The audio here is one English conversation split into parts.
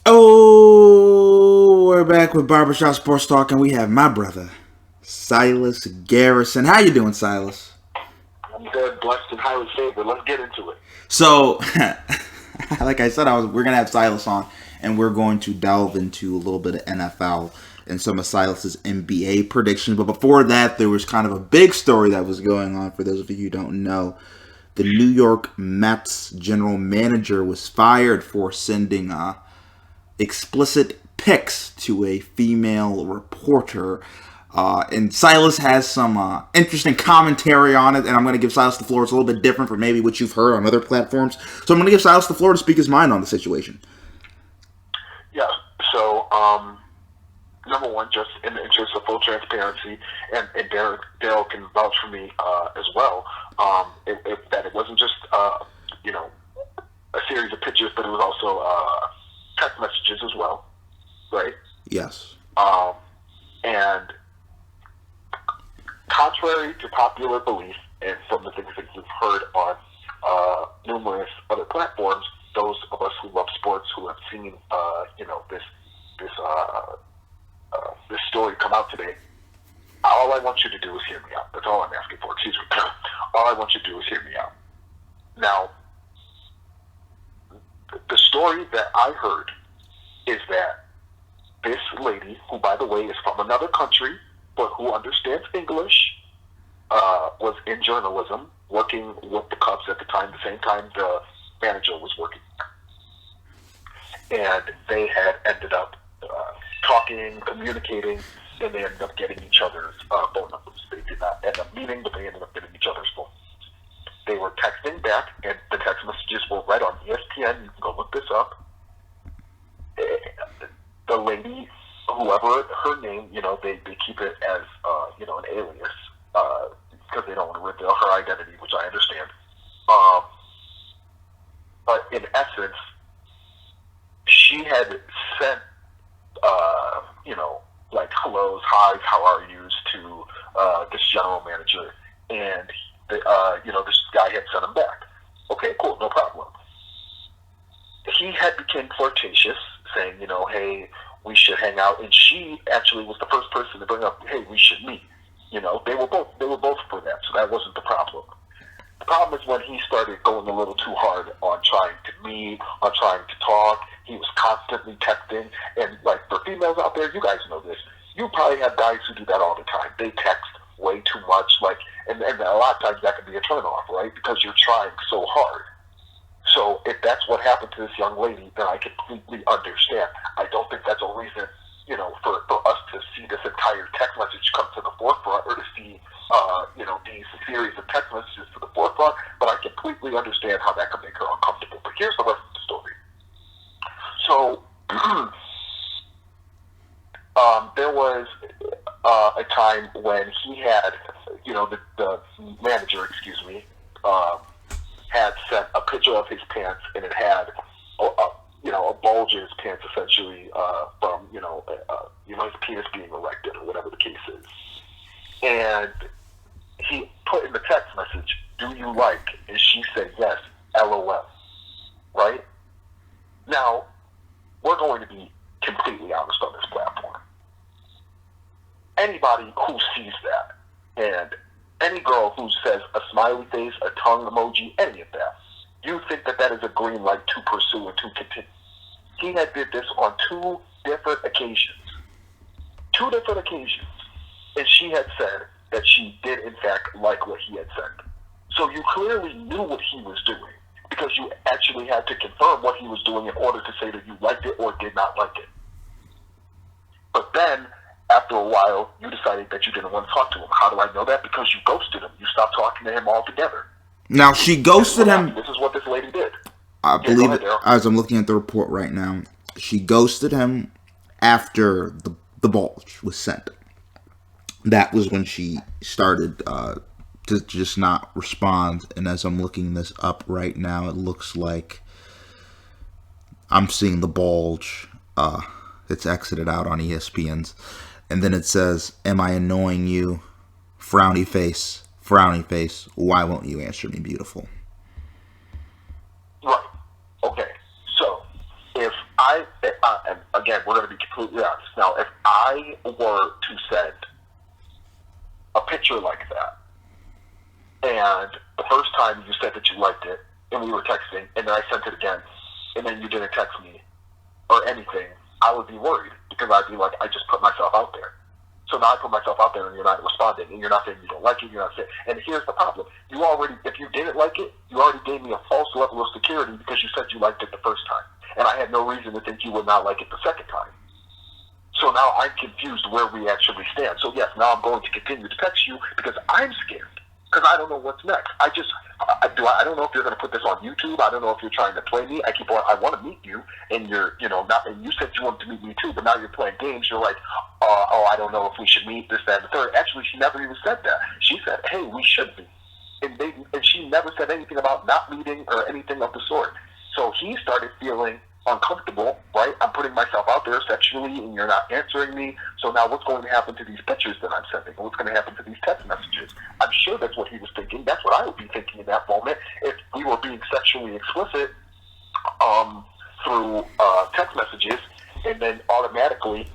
Oh, we're back with Barbershop Sports Talk, and we have my brother, Silas Garrison. How you doing, Silas? I'm good, blessed, and highly favored. Let's get into it. So, like I said, we're gonna have Silas on, and we're going to delve into a little bit of NFL and some of Silas's NBA predictions. But before that, there was kind of a big story that was going on. For those of you who don't know, the New York Mets general manager was fired for sending explicit pics to a female reporter. And Silas has some interesting commentary on it, and I'm going to give Silas the floor. It's a little bit different from maybe what you've heard on other platforms. So I'm going to give Silas the floor to speak his mind on the situation. Yeah, so, number one, just in the interest of full transparency, and Daryl can vouch for me as well, that it wasn't just, a series of pictures, but it was also text messages as well, right? Yes. And contrary to popular belief, and from the things that you've heard on numerous other platforms, those of us who love sports, who have seen, this story come out today, all I want you to do is hear me out. That's all I'm asking for. Excuse me. All I want you to do is hear me out. Now, the story that I heard is that this lady, who, by the way, is from another country, but who understands English, was in journalism, working with the Cubs at the time, the same time the manager was working. And they had ended up talking, communicating, and they ended up getting each other's phone numbers. They did not end up meeting, but they ended up getting each other's phone numbers. They were texting back, and the text messages were right on ESPN. You can go look this up. The lady, whoever her name, they keep it as, an alias, because they don't want to reveal her identity, which I understand. But in essence, she had sent, like hellos, hi's, how are yous to this general manager, and this guy had sent him back. Okay, cool, no problem. He had become flirtatious, saying, hey, we should hang out, and she actually was the first person to bring up, hey, we should meet. They were both for that, so that wasn't the problem. The problem is when he started going a little too hard on trying to meet, on trying to talk. He was constantly texting, and like for females out there, you guys know this. You probably have guys who do that all the time. They text way too much, and a lot of times that can be a turnoff, right? Because you're trying so hard. So if that's what happened to this young lady, then I completely understand. I don't think that's a reason, for us to see this entire text message come to the forefront, or to see, these series of text messages to the forefront. But I completely understand how that could make her uncomfortable. But here's the rest of the story. So there was a time when he had, the manager, had sent a picture of his pants, and it had a bulge in his pants, essentially, from his penis being erected, or whatever the case is. And he put in the text message, "Do you like?" And she said yes, LOL. Right? Now, we're going to be completely honest on this platform. Anybody who sees that, and any girl who says a smiley face, a tongue emoji, any of that, you think that is a green light to pursue and to continue. He had did this on two different occasions. And she had said that she did, in fact, like what he had said. So you clearly knew what he was doing, because you actually had to confirm what he was doing in order to say that you liked it or did not like it. But then, after a while, you decided that you didn't want to talk to him. How do I know that? Because you ghosted him. You stopped talking to him altogether. Now, she ghosted him. This is what this lady did. I believe it, as I'm looking at the report right now, she ghosted him after the bulge was sent. That was when she started to just not respond. And as I'm looking this up right now, it looks like I'm seeing the bulge. It's exited out on ESPN's. And then it says, "Am I annoying you? Frowny face, frowny face. Why won't you answer me, beautiful?" and again, we're going to be completely honest. Now, if I were to send a picture like that, and the first time you said that you liked it, and we were texting, and then I sent it again, and then you didn't text me or anything, I would be worried, because I'd be like, I just put myself out there. So now I put myself out there and you're not responding, and you're not saying you don't like it, you're not saying, and here's the problem. You already, if you didn't like it, you already gave me a false level of security because you said you liked it the first time. And I had no reason to think you would not like it the second time. So now I'm confused where we actually stand. So yes, now I'm going to continue to text you because I'm scared. Because I don't know what's next. I don't know if you're going to put this on YouTube. I don't know if you're trying to play me. I want to meet you, and you're, not. And you said you wanted to meet me too, but now you're playing games. You're like, I don't know if we should meet, this, that, and the third. Actually, she never even said that. She said, hey, we should meet. And she never said anything about not meeting or anything of the sort. So he started feeling uncomfortable, right? I'm putting myself out there sexually and you're not answering me. So now what's going to happen to these pictures that I'm sending? What's going to happen to these text messages? I'm sure that's what he was thinking. That's what I would be thinking in that moment if we were being sexually explicit through text messages, and then automatically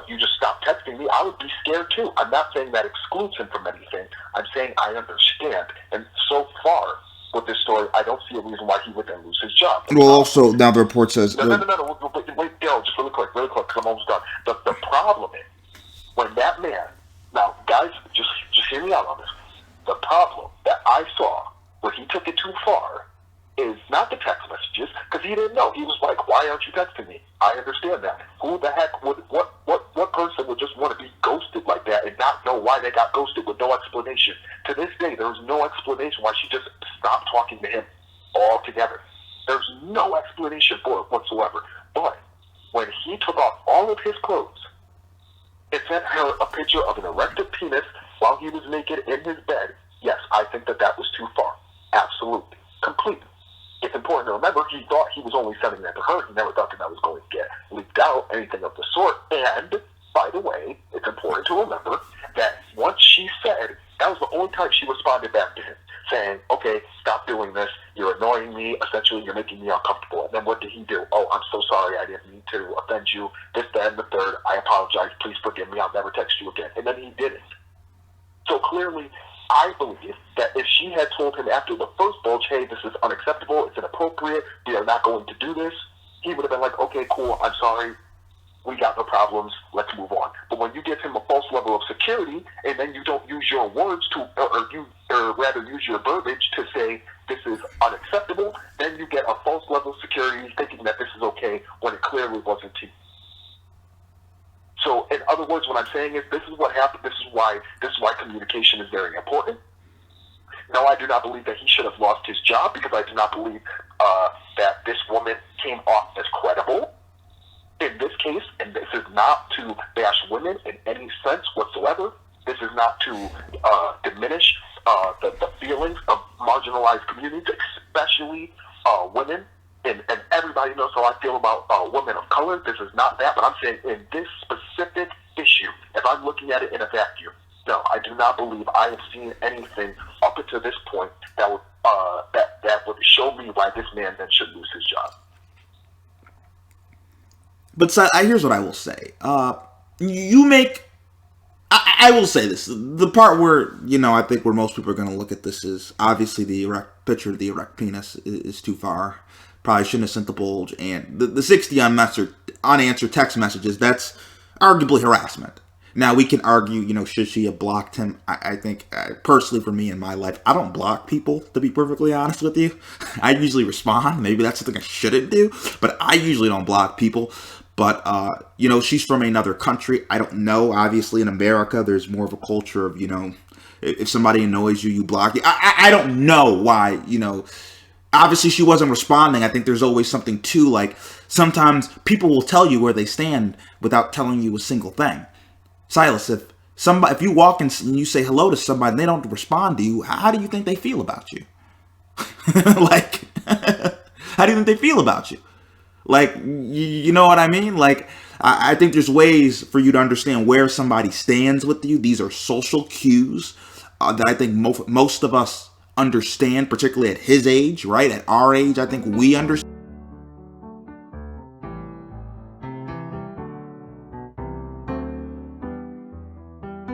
you just stop texting me. I would be scared too. I'm not saying that excludes him from anything. I'm saying I understand. And so far with this story, I don't see a reason why he would then lose his job. Well, also, now the report says... No. Wait, Daryl, just really quick, because I'm almost done. The problem is, when that man... Now, guys, just hear me out on this. The problem that I saw, where he took it too far, is not the text messages, because he didn't know. He was like, why aren't you texting me? I understand that. Who the heck would... What person would just want to be ghosted like that and not know why they got ghosted with no explanation? To this day, there was no explanation why she just stopped talking to him altogether. There's no explanation for it whatsoever. But when he took off all of his clothes and sent her a picture of an erected penis while he was naked in his bed, yes, I think that was too far. Absolutely. Completely. It's important to remember, he thought he was only sending that to her. He never thought that was going to get leaked out, anything of the sort. And, by the way, it's important to remember that once she said, that was the only time she responded back to him, saying, okay, stop doing this. You're annoying me. Essentially, you're making me uncomfortable. And then what did he do? Oh, I'm so sorry. I didn't mean to offend you. This, that, and the third. I apologize. Please forgive me. I'll never text you again. And then he didn't. So clearly, I believe that if she had told him after the first bulge, hey, this is unacceptable, it's inappropriate, we are not going to do this, he would have been like, okay, cool, I'm sorry, we got no problems, let's move on. But when you give him a false level of security, and then you don't use your words to, or rather use your verbiage to say this is unacceptable, then you get a false level of security thinking that this is okay when it clearly wasn't to you. So, in other words, what I'm saying is this is what happened. This is why communication is very important. No, I do not believe that he should have lost his job, because I do not believe that this woman came off as credible in this case. And this is not to bash women in any sense whatsoever. This is not to diminish the feelings of marginalized communities, especially women. And everybody knows how I feel about women of color. This is not that, but I'm saying in this specific issue, if I'm looking at it in a vacuum, no, I do not believe I have seen anything up until this point that would that would show me why this man then should lose his job. But here's what I will say. I will say this. The part where, I think where most people are going to look at this is obviously the picture of the erect penis is too far. Probably shouldn't have sent the bulge. And the 60 unanswered text messages, that's arguably harassment. Now, we can argue, should she have blocked him? I think, personally for me in my life, I don't block people, to be perfectly honest with you. I usually respond. Maybe that's something I shouldn't do. But I usually don't block people. But, she's from another country. I don't know. Obviously, in America, there's more of a culture of, if somebody annoys you, you block it. I don't know why, Obviously, she wasn't responding. I think there's always something to, like, sometimes people will tell you where they stand without telling you a single thing. Silas, if you walk and you say hello to somebody and they don't respond to you, how do you think they feel about you? Like, how do you think they feel about you? Like, you know what I mean? Like, I think there's ways for you to understand where somebody stands with you. These are social cues that I think most of us understand, particularly at his age, right? At our age, I think we understand.